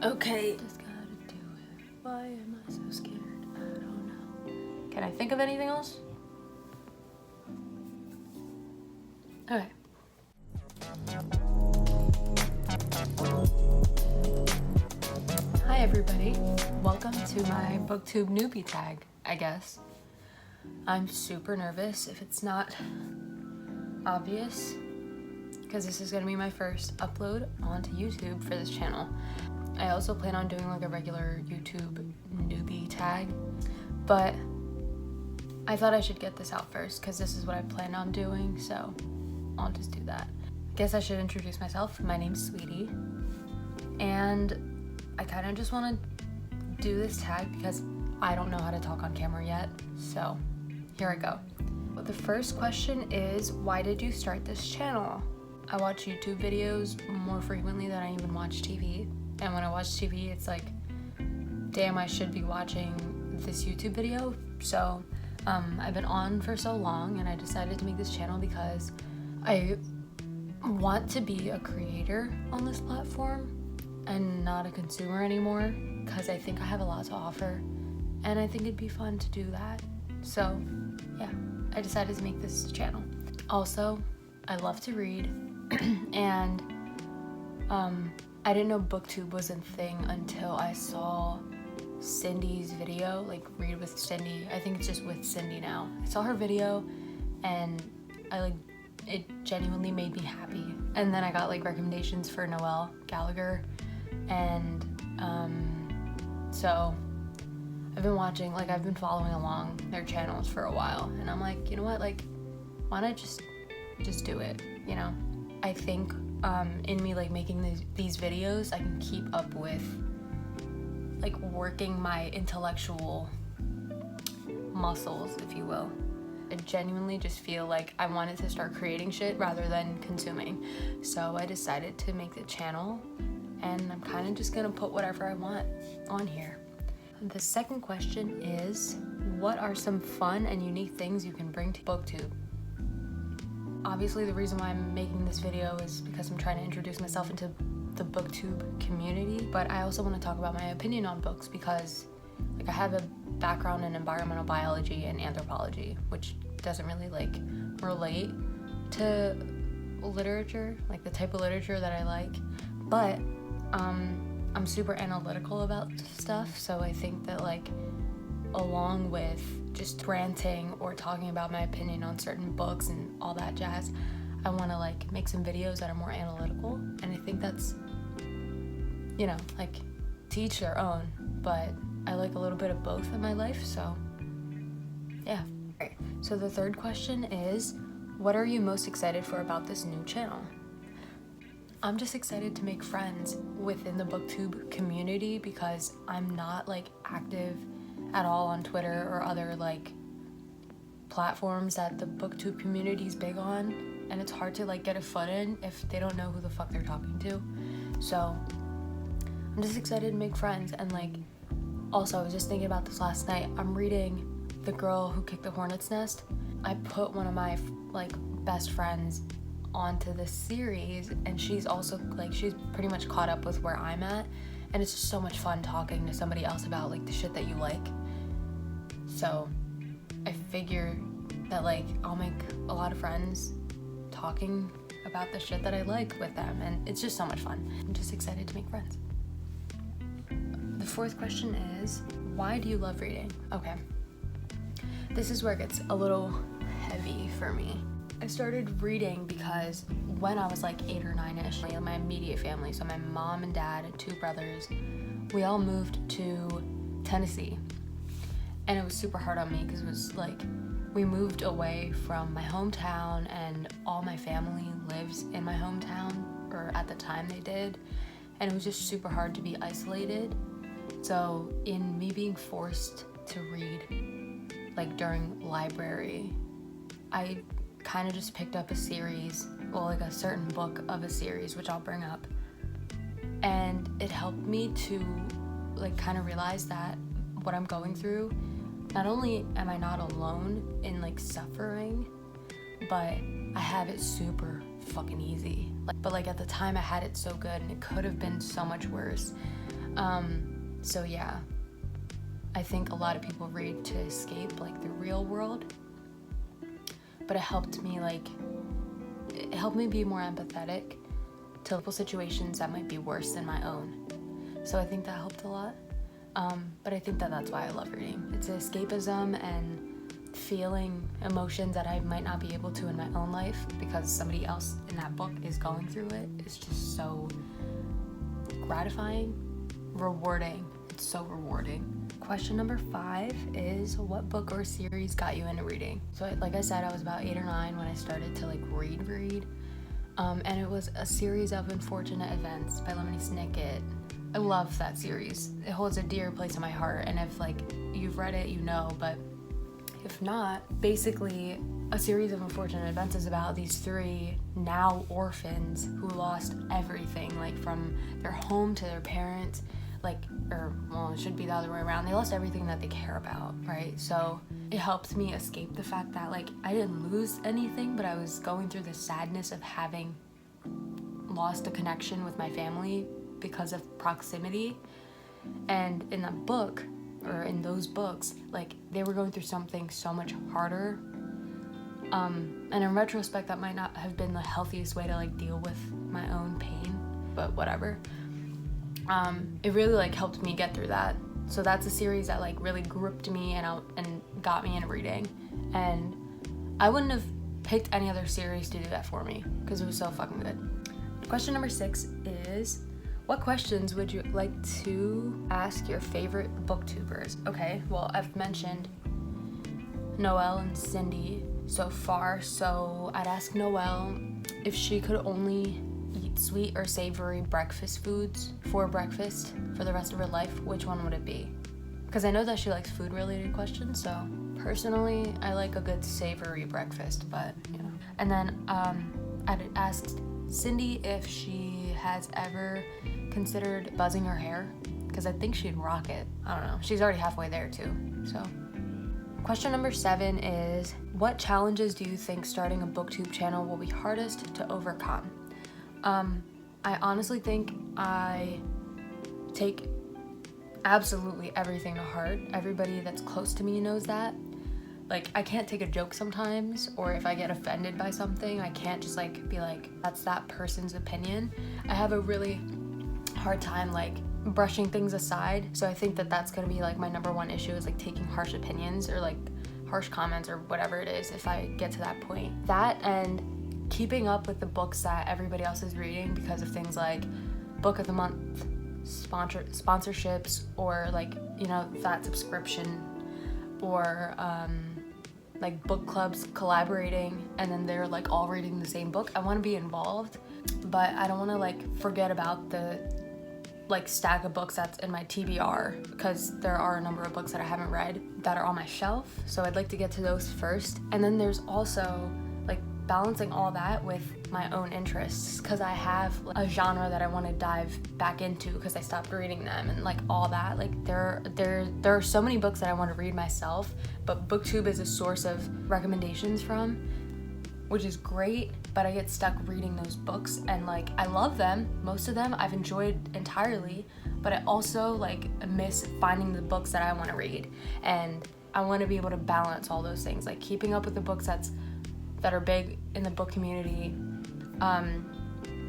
Okay. Just gotta do it. Why am I so scared? I don't know. Can I think of anything else? Okay. Hi everybody. Welcome to my booktube newbie tag, I guess. I'm super nervous if it's not obvious, because this is gonna be my first upload onto YouTube for this channel. I also plan on doing like a regular YouTube newbie tag, but I thought I should get this out first because this is what I planned on doing, so I'll just do that. I guess I should introduce myself. My name's Sweetie, and I kind of just want to do this tag because I don't know how to talk on camera yet, so here I go. The first question is, why did you start this channel? I watch YouTube videos more frequently than I even watch TV. And when I watch TV, it's like, damn, I should be watching this YouTube video. So I've been on for so long, and I decided to make this channel because I want to be a creator on this platform and not a consumer anymore, because I think I have a lot to offer and I think it'd be fun to do that. So yeah, I decided to make this channel. Also, I love to read and I didn't know booktube was a thing until I saw Cindy's video, like Read with Cindy. I think it's just with Cindy now. I saw her video and it genuinely made me happy. And then I got like recommendations for Noel Gallagher, and so I've been watching, like I've been following along their channels for a while, and I'm like, you know what, like why not just do it, you know? I think in me like making these videos, I can keep up with like working my intellectual muscles, if you will. I genuinely just feel like I wanted to start creating shit rather than consuming. So I decided to make the channel, and I'm kind of just gonna put whatever I want on here. The second question is, what are some fun and unique things you can bring to booktube? Obviously, the reason why I'm making this video is because I'm trying to introduce myself into the booktube community, but I also want to talk about my opinion on books because like I have a background in environmental biology and anthropology, which doesn't really like relate to literature, like the type of literature that I like, but I'm super analytical about stuff, so I think that like along with just ranting or talking about my opinion on certain books and all that jazz, I want to like make some videos that are more analytical, and I think that's, you know, like to each their own, but I like a little bit of both in my life, so yeah. Alright, so the third question is, what are you most excited for about this new channel? I'm just excited to make friends within the booktube community because I'm not like active at all on Twitter or other like platforms that the booktube community is big on, and it's hard to like get a foot in if they don't know who the fuck they're talking to. So I'm just excited to make friends. And like also, I was just thinking about this last night. I'm reading The Girl Who Kicked the Hornet's Nest. I put one of my like best friends onto this series, and she's also like, she's pretty much caught up with where I'm at, and it's just so much fun talking to somebody else about like the shit that you like. So I figure that like I'll make a lot of friends talking about the shit that I like with them, and it's just so much fun. I'm just excited to make friends. The fourth question is, why do you love reading? Okay, this is where it gets a little heavy for me. I started reading because when I was like 8 or 9-ish, my immediate family, so my mom and dad and 2 brothers, we all moved to Tennessee. And it was super hard on me because it was like, we moved away from my hometown, and all my family lives in my hometown, or at the time they did. And it was just super hard to be isolated. So in me being forced to read, like during library, I kind of just picked up a series, well, like a certain book of a series, which I'll bring up, and it helped me to like kind of realize that what I'm going through, not only am I not alone in like suffering, but I have it super fucking easy. But like at the time I had it so good, and it could have been so much worse. So yeah, I think a lot of people read to escape like the real world, but it helped me be more empathetic to local situations that might be worse than my own. So I think that helped a lot. But I think that that's why I love reading. It's escapism and feeling emotions that I might not be able to in my own life because somebody else in that book is going through it. It's just so gratifying, rewarding. It's so rewarding. Question number 5 is, what book or series got you into reading? So like I said, I was about 8 or 9 when I started to like read. And it was a series of Unfortunate Events by Lemony Snicket. I love that series. It holds a dear place in my heart, and if like you've read it, you know, but if not, basically a series of unfortunate events is about these 3 now orphans who lost everything, like from their home to their parents, like, or well, it should be the other way around. They lost everything that they care about, right? So it helped me escape the fact that like I didn't lose anything, but I was going through the sadness of having lost a connection with my family because of proximity. And in that book, or in those books, like they were going through something so much harder. And in retrospect, that might not have been the healthiest way to like deal with my own pain, but whatever. It really like helped me get through that. So that's a series that like really gripped me and got me into reading. And I wouldn't have picked any other series to do that for me because it was so fucking good. Question number 6 is, what questions would you like to ask your favorite booktubers? Okay, well, I've mentioned Noelle and Cindy so far, so I'd ask Noelle if she could only eat sweet or savory breakfast foods for breakfast for the rest of her life, which one would it be? Because I know that she likes food-related questions, so personally, I like a good savory breakfast, but, you know. And then I'd asked Cindy if she has ever considered buzzing her hair, because I think she'd rock it. I don't know. She's already halfway there too. So question number 7 is, what challenges do you think starting a booktube channel will be hardest to overcome? I honestly think I take absolutely everything to heart. Everybody that's close to me knows that. Like, I can't take a joke sometimes, or if I get offended by something, I can't just like be like, that's that person's opinion. I have a really hard time like brushing things aside, so I think that that's gonna be like my number 1 issue, is like taking harsh opinions or like harsh comments or whatever it is if I get to that point. That and keeping up with the books that everybody else is reading because of things like book of the month sponsorships, or like, you know, that subscription, or like book clubs collaborating and then they're like all reading the same book. I want to be involved, but I don't want to like forget about the like stack of books that's in my TBR, because there are a number of books that I haven't read that are on my shelf, so I'd like to get to those first. And then there's also like balancing all that with my own interests, because I have a genre that I want to dive back into because I stopped reading them, and like all that, like there are so many books that I want to read myself, but booktube is a source of recommendations from, which is great, but I get stuck reading those books, and like I love them, most of them I've enjoyed entirely, but I also like miss finding the books that I want to read, and I want to be able to balance all those things, like keeping up with the books that are big in the book community,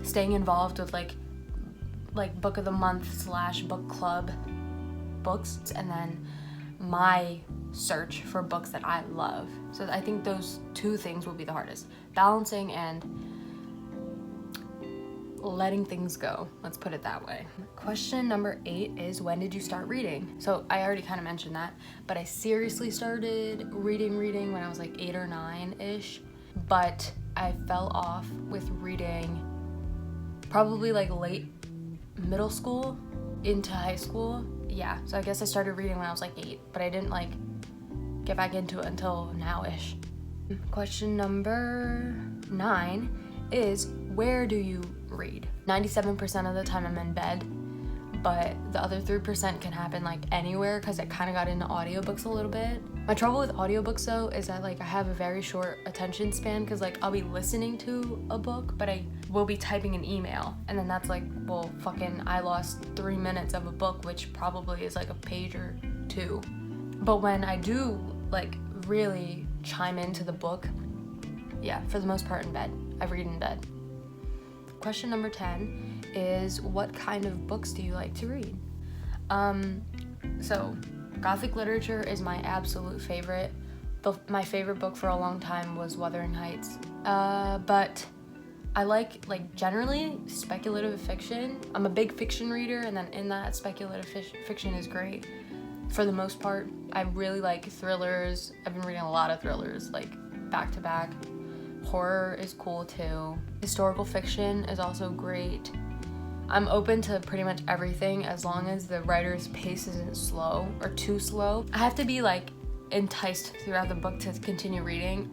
staying involved with like book of the month / book club books, and then my search for books that I love. So I think those 2 things will be the hardest, balancing and letting things go, let's put it that way. Question number 8 is, when did you start reading? So I already kind of mentioned that, but I seriously started reading when I was like 8 or 9-ish, but I fell off with reading probably like late middle school into high school. Yeah, so I guess I started reading when I was like 8, but I didn't like get back into it until now-ish. Question number 9 is, where do you read? 97% of the time I'm in bed, but the other 3% can happen like anywhere, because I kind of got into audiobooks a little bit. My trouble with audiobooks though is that like I have a very short attention span, because like I'll be listening to a book, but I will be typing an email, and then that's like, well, fucking I lost 3 minutes of a book, which probably is like a page or two. But when I do like really chime into the book, yeah, for the most part in bed. I read in bed. Question number 10 is, what kind of books do you like to read? So Gothic literature is my absolute favorite. My favorite book for a long time was Wuthering Heights. But I like generally speculative fiction. I'm a big fiction reader, and then in that, speculative fiction is great. For the most part, I really like thrillers. I've been reading a lot of thrillers, like back to back. Horror is cool too. Historical fiction is also great. I'm open to pretty much everything as long as the writer's pace isn't slow or too slow. I have to be like enticed throughout the book to continue reading.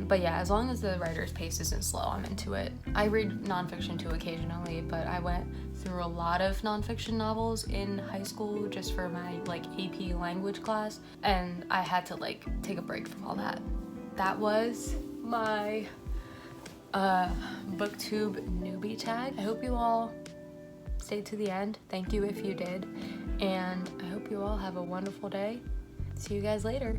But yeah, as long as the writer's pace isn't slow, I'm into it. I read nonfiction too occasionally, but I went through a lot of nonfiction novels in high school just for my like AP language class, and I had to like take a break from all that. That was my booktube newbie tag. I hope you all stayed to the end. Thank you if you did, and I hope you all have a wonderful day. See you guys later.